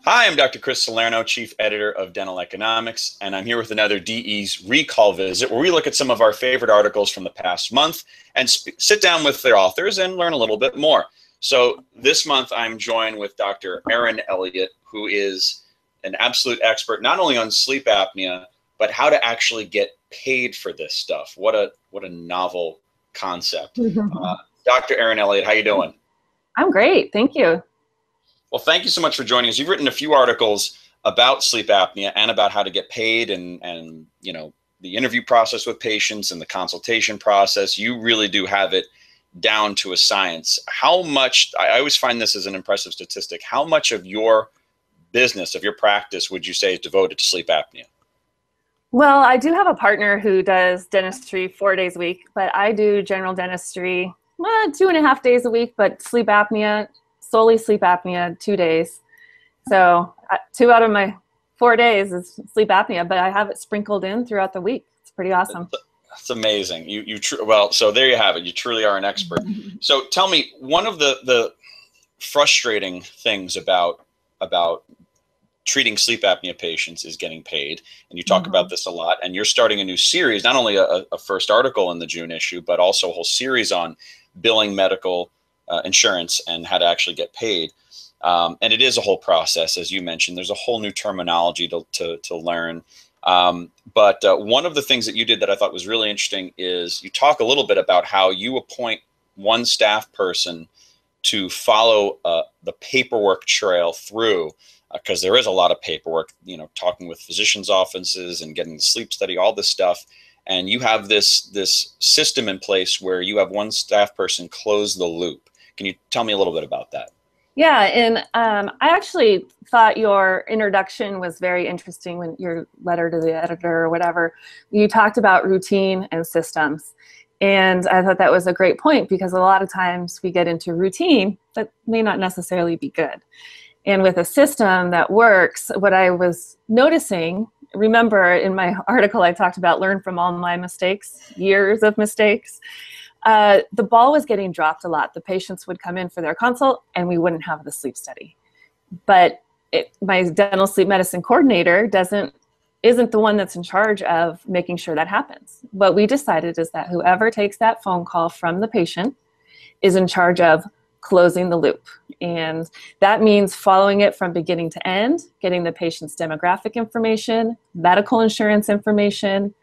Hi, I'm Dr. Chris Salerno, Chief Editor of Dental Economics, and I'm here with another DE's Recall Visit, where we look at some of our favorite articles from the past month and sit down with their authors and learn a little bit more. So this month, I'm joined with Dr. Erin Elliott, who is an absolute expert not only on sleep apnea, but how to actually get paid for this stuff. What a novel concept. Dr. Erin Elliott, how you doing? I'm great, thank you. Well, thank you so much for joining us. You've written a few articles about sleep apnea and about how to get paid and you know, the interview process with patients and the consultation process. You really do have it down to a science. How much, I always find this as an impressive statistic, how much of your business, of your practice, would you say is devoted to sleep apnea? Well, I do have a partner who does dentistry 4 days a week, but I do general dentistry 2.5 days a week, but sleep apnea, solely sleep apnea, 2 days. So 2 out of my 4 days is sleep apnea, but I have it sprinkled in throughout the week. It's pretty awesome. That's amazing. Well, so there you have it. You truly are an expert. So tell me, one of the frustrating things about treating sleep apnea patients is getting paid. And you talk about this a lot, and you're starting a new series, not only a first article in the June issue, but also a whole series on billing medical insurance and how to actually get paid. And it is a whole process, as you mentioned. There's a whole new terminology to learn. But one of the things that you did that I thought was really interesting is you talk a little bit about how you appoint one staff person to follow the paperwork trail through, because there is a lot of paperwork, you know, talking with physicians' offices and getting the sleep study, all this stuff. And you have this system in place where you have one staff person close the loop. Can you tell me a little bit about that? Yeah, and I actually thought your introduction was very interesting when your letter to the editor or whatever. You talked about routine and systems. And I thought that was a great point because a lot of times we get into routine that may not necessarily be good. And with a system that works, what I was noticing, remember in my article I talked about learn from all my mistakes, years of mistakes. The ball was getting dropped a lot. The patients would come in for their consult and we wouldn't have the sleep study. But my dental sleep medicine coordinator isn't the one that's in charge of making sure that happens. What we decided is that whoever takes that phone call from the patient is in charge of closing the loop. And that means following it from beginning to end, getting the patient's demographic information, medical insurance information,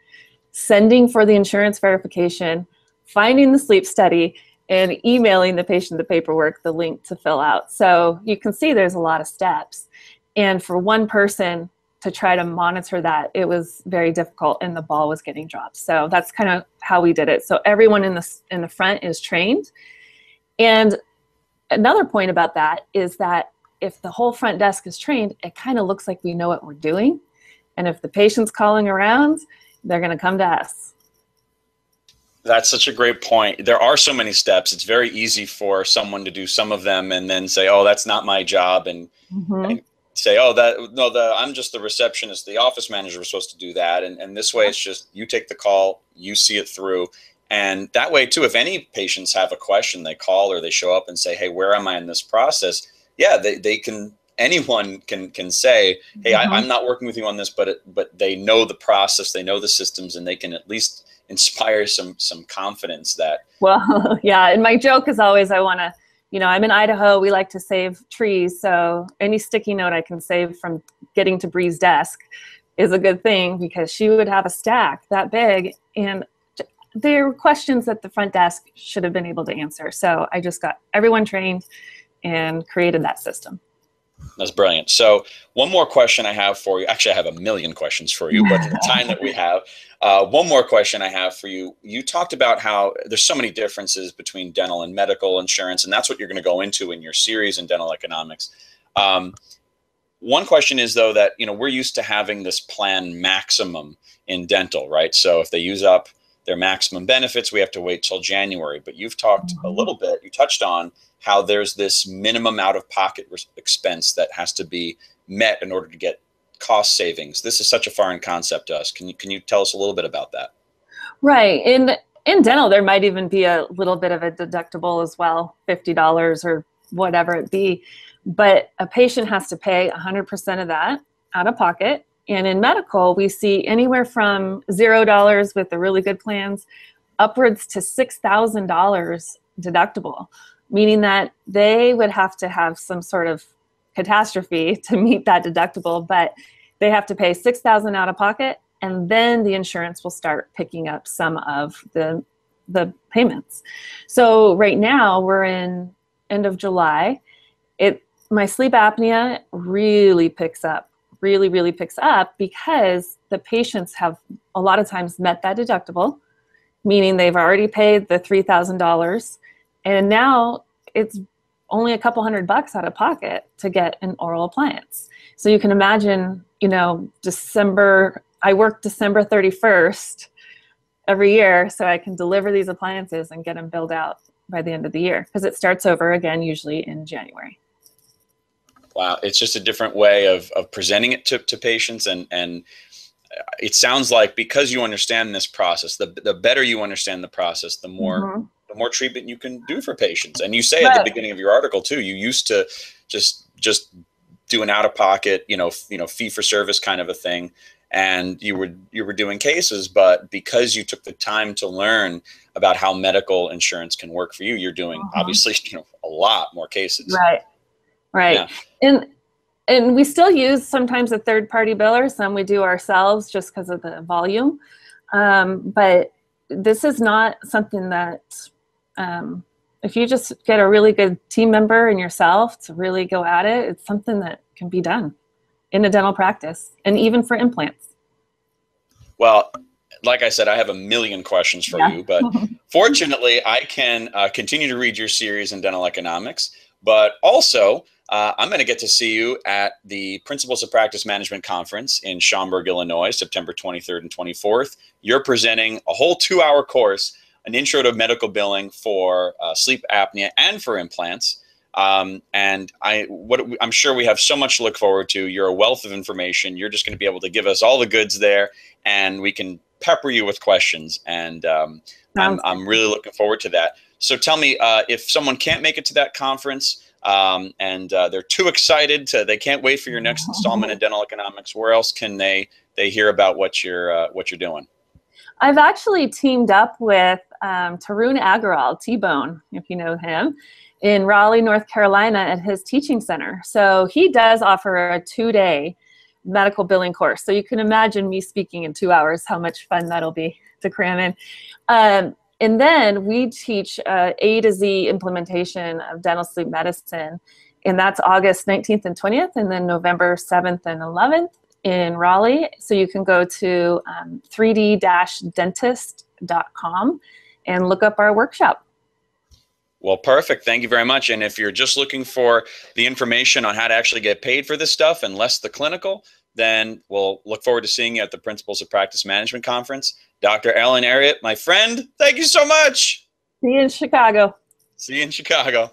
sending for the insurance verification, finding the sleep study, and emailing the patient the paperwork, the link to fill out. So you can see there's a lot of steps. And for one person to try to monitor that, it was very difficult and the ball was getting dropped. So that's kind of how we did it. So everyone in the front is trained. And another point about that is that if the whole front desk is trained, it kind of looks like we know what we're doing. And if the patient's calling around, they're going to come to us. That's such a great point. There are so many steps. It's very easy for someone to do some of them and then say, oh, that's not my job. And say, oh, I'm just the receptionist. The office manager was supposed to do that. And this way, it's just you take the call, you see it through. And that way, too, if any patients have a question, they call or they show up and say, hey, where am I in this process? Yeah, anyone can say, hey, I'm not working with you on this, but they know the process, they know the systems, and they can at least inspire some confidence that. Well, yeah, and my joke is always I'm in Idaho, we like to save trees, so any sticky note I can save from getting to Bree's desk is a good thing because she would have a stack that big, and there were questions that the front desk should have been able to answer. So I just got everyone trained and created that system. That's brilliant. So one more question I have for you. Actually, I have a million questions for you, but in the time that we have, one more question I have for you. You talked about how there's so many differences between dental and medical insurance, and that's what you're going to go into in your series in dental economics. One question is, though, that we're used to having this plan maximum in dental, right? So if they use up their maximum benefits, we have to wait till January. But you've talked a little bit, you touched on how there's this minimum out-of-pocket expense that has to be met in order to get cost savings. This is such a foreign concept to us. Can you tell us a little bit about that? Right. In dental, there might even be a little bit of a deductible as well, $50 or whatever it be. but a patient has to pay 100% of that out of pocket. And in medical, we see anywhere from $0 with the really good plans upwards to $6,000 deductible, meaning that they would have to have some sort of catastrophe to meet that deductible, but they have to pay $6,000 out of pocket, and then the insurance will start picking up some of the payments. So right now we're in end of July. My sleep apnea really picks up, really picks up, because the patients have a lot of times met that deductible, meaning they've already paid the $3,000, and now it's only a couple $100 out of pocket to get an oral appliance. So you can imagine, you know, I work December 31st every year so I can deliver these appliances and get them billed out by the end of the year, because it starts over again usually in January. Wow, it's just a different way of presenting it to patients, and it sounds like because you understand this process, the better you understand the process, the more the more treatment you can do for patients. And you say at the beginning of your article too, you used to just do an out-of-pocket, fee for service kind of a thing, and you were doing cases, but because you took the time to learn about how medical insurance can work for you, you're doing obviously a lot more cases. Right. Yeah. And we still use sometimes a third-party biller. Some we do ourselves just because of the volume. But this is not something that, if you just get a really good team member and yourself to really go at it, it's something that can be done in a dental practice, and even for implants. Well, like I said, I have a million questions for you, but fortunately I can continue to read your series in dental economics, but also I'm going to get to see you at the Principles of Practice Management Conference in Schaumburg, Illinois, September 23rd and 24th. You're presenting a whole 2-hour course, an intro to medical billing for sleep apnea and for implants. And I'm sure we have so much to look forward to. You're a wealth of information. You're just going to be able to give us all the goods there, and we can pepper you with questions. And I'm really looking forward to that. So tell me, if someone can't make it to that conference, and they're too excited they can't wait for your next installment in dental economics, where else can they hear about what you're doing? I've actually teamed up with Tarun Agarwal, T-Bone, if you know him, in Raleigh, North Carolina at his teaching center. So he does offer a 2-day medical billing course. So you can imagine me speaking in 2 hours, how much fun that'll be to cram in. And then we teach A to Z implementation of dental sleep medicine, and that's August 19th and 20th, and then November 7th and 11th in Raleigh. So you can go to 3d-dentist.com and look up our workshop. Well, perfect. Thank you very much. And if you're just looking for the information on how to actually get paid for this stuff and less the clinical, then we'll look forward to seeing you at the Principles of Practice Management Conference. Dr. Erin Elliott, my friend, thank you so much. See you in Chicago. See you in Chicago.